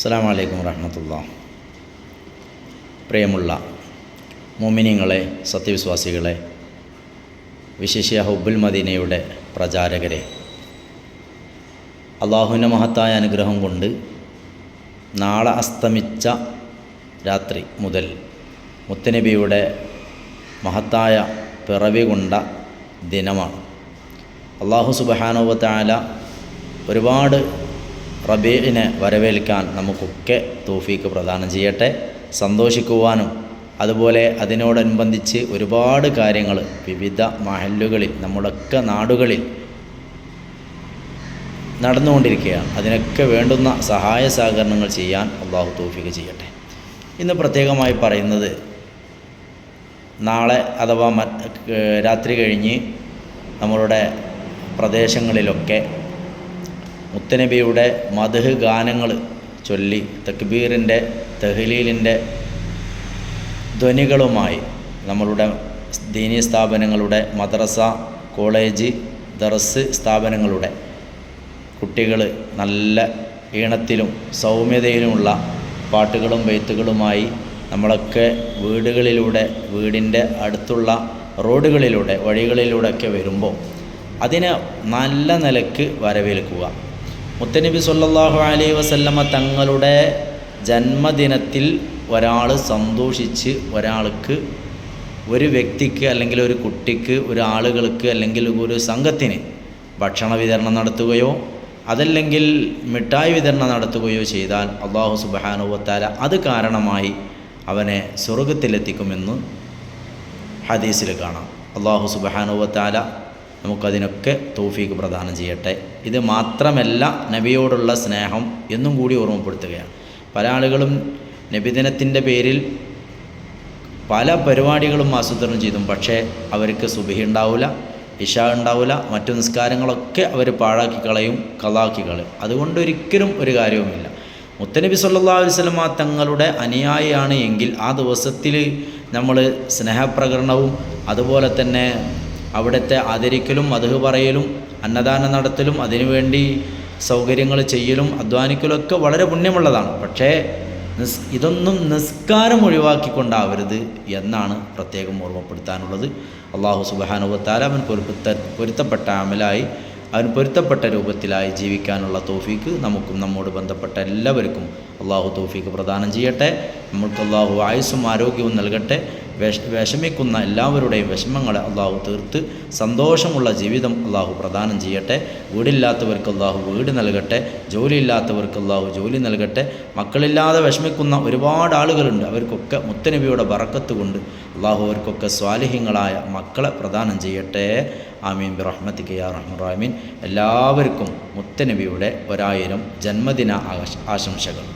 അസ്സലാമു അലൈക്കും വറഹ്മത്തുള്ളാഹി. പ്രിയമുള്ള മുഅ്മിനീങ്ങളെ, സത്യവിശ്വാസികളെ, വിശിഷ്യ ഹുബ്ബുൽ മദീനയുടെ പ്രചാരകരെ, അള്ളാഹുവിൻ്റെ മഹത്തായ അനുഗ്രഹം കൊണ്ട് നാളെ അസ്തമിച്ച രാത്രി മുതൽ മുത്തുനബിയുടെ മഹത്തായ പിറവി കൊണ്ട ദിനമാണ്. അള്ളാഹു സുബ്ഹാനഹു വ തആല ഒരുപാട് റബീഇനെ വരവേൽക്കാൻ നമുക്കൊക്കെ തൗഫീക്ക് പ്രദാനം ചെയ്യട്ടെ. സന്തോഷിക്കുവാനും അതുപോലെ അതിനോടനുബന്ധിച്ച് ഒരുപാട് കാര്യങ്ങൾ വിവിധ മഹല്ലുകളിൽ നമ്മുടെയൊക്കെ നാടുകളിൽ നടന്നുകൊണ്ടിരിക്കുകയാണ്. അതിനൊക്കെ വേണ്ടുന്ന സഹായ സഹകരണങ്ങൾ ചെയ്യാൻ അള്ളാഹു തൗഫീക്ക് ചെയ്യട്ടെ. ഇന്ന് പ്രത്യേകമായി പറയുന്നത്, നാളെ അഥവാ രാത്രി കഴിഞ്ഞ് നമ്മളുടെ പ്രദേശങ്ങളിലൊക്കെ മുത്തുനബിയുടെ മദ്ഹ് ഗാനങ്ങൾ ചൊല്ലി തക്ബീറിൻ്റെ തഹ്ലീലിൻ്റെ ധ്വനികളുമായി നമ്മളുടെ ദീനീ സ്ഥാപനങ്ങളുടെ, മദ്രസ, കോളേജ്, ദർസ് സ്ഥാപനങ്ങളുടെ കുട്ടികൾ നല്ല ഈണത്തിലും സൗമ്യതയിലുമുള്ള പാട്ടുകളും ബൈത്തുകളുമായി നമ്മളൊക്കെ വീടുകളിലൂടെ, വീടിൻ്റെ അടുത്തുള്ള റോഡുകളിലൂടെ, വഴികളിലൂടെയൊക്കെ വരുമ്പോൾ അതിനെ നല്ല നിലക്ക് വരവേൽക്കുക. മുത്തുനബി സ്വല്ലല്ലാഹു അലൈഹി വസല്ലമ തങ്ങളുടെ ജന്മദിനത്തിൽ ഒരാൾ സന്തോഷിച്ച്, ഒരാൾക്ക്, ഒരു വ്യക്തിക്ക് അല്ലെങ്കിൽ ഒരു കുട്ടിക്ക്, ഒരു ആളുകൾക്ക് അല്ലെങ്കിൽ ഒരു സംഘത്തിന് ഭക്ഷണ വിതരണം നടത്തുകയോ അതല്ലെങ്കിൽ മിഠായി വിതരണം നടത്തുകയോ ചെയ്താൽ അല്ലാഹു സുബ്ഹാനഹു വ തആല അത് കാരണമായി അവനെ സ്വർഗ്ഗത്തിലെത്തിക്കുമെന്ന് ഹദീസിൽ കാണാം. അല്ലാഹു സുബ്ഹാനഹു വ തആല നമുക്കതിനൊക്കെ തൗഫീക്ക് പ്രദാനം ചെയ്യട്ടെ. ഇത് മാത്രമല്ല, നബിയോടുള്ള സ്നേഹം എന്നും കൂടി ഓർമ്മപ്പെടുത്തുകയാണ്. പല ആളുകളും നബിദിനത്തിൻ്റെ പേരിൽ പല പരിപാടികളും ആസൂത്രണം ചെയ്തു, പക്ഷേ അവർക്ക് സുബ്ഹി ഉണ്ടാവില്ല, ഇശാ ഉണ്ടാവില്ല, മറ്റു നിസ്കാരങ്ങളൊക്കെ അവർ പാഴാക്കി കളയും, ഖളാക്കി കളയും. അതുകൊണ്ടൊരിക്കലും ഒരു കാര്യവുമില്ല. മുത്തുനബി സല്ലല്ലാഹു അലൈഹി വസല്ലമ തങ്ങളുടെ അനുയായിയാണ് എങ്കിൽ ആ ദിവസത്തിൽ നമ്മൾ സ്നേഹപ്രകടനവും അതുപോലെ തന്നെ അവിടുത്തെ ആദരിക്കലും മദ്ഹ് പറയലും അന്നദാനം നടത്തലും അതിനുവേണ്ടി സൗകര്യങ്ങൾ ചെയ്യലും അധ്വാനിക്കലൊക്കെ വളരെ പുണ്യമുള്ളതാണ്. പക്ഷേ ഇതൊന്നും നിസ്കാരം ഒഴിവാക്കിക്കൊണ്ടാവരുത് എന്നാണ് പ്രത്യേകം ഓർമ്മപ്പെടുത്താനുള്ളത്. അല്ലാഹു സുബ്ഹാനഹു വ തആല അവൻ പൊരുത്തപ്പെട്ട അമലായി, അവൻ പൊരുത്തപ്പെട്ട രൂപത്തിലായി ജീവിക്കാനുള്ള തൗഫീക്ക് നമുക്കും നമ്മോട് ബന്ധപ്പെട്ട എല്ലാവർക്കും അള്ളാഹു തൗഫീക്ക് പ്രദാനം ചെയ്യട്ടെ. നമ്മൾക്ക് അള്ളാഹു ആയുസ്സും ആരോഗ്യവും നൽകട്ടെ. വിഷമിക്കുന്ന എല്ലാവരുടെയും വിഷമങ്ങളെ അള്ളാഹു തീർത്ത് സന്തോഷമുള്ള ജീവിതം അള്ളാഹു പ്രദാനം ചെയ്യട്ടെ. വീടില്ലാത്തവർക്ക് അള്ളാഹു വീട് നൽകട്ടെ. ജോലിയില്ലാത്തവർക്ക് അള്ളാഹു ജോലി നൽകട്ടെ. മക്കളില്ലാതെ വിഷമിക്കുന്ന ഒരുപാട് ആളുകളുണ്ട്. അവർക്കൊക്കെ മുത്തുനബിയുടെ ബറക്കത്ത് കൊണ്ട് അള്ളാഹു അവർക്കൊക്കെ സ്വാലിഹ്യങ്ങളായ മക്കളെ പ്രദാനം ചെയ്യട്ടെ. ആമീൻ ബിറഹ്മതിക യാ അർഹമർ റഹീമീൻ. എല്ലാവർക്കും മുത്തുനബിയുടെ 1000 ജന്മദിന ആശംസകൾ.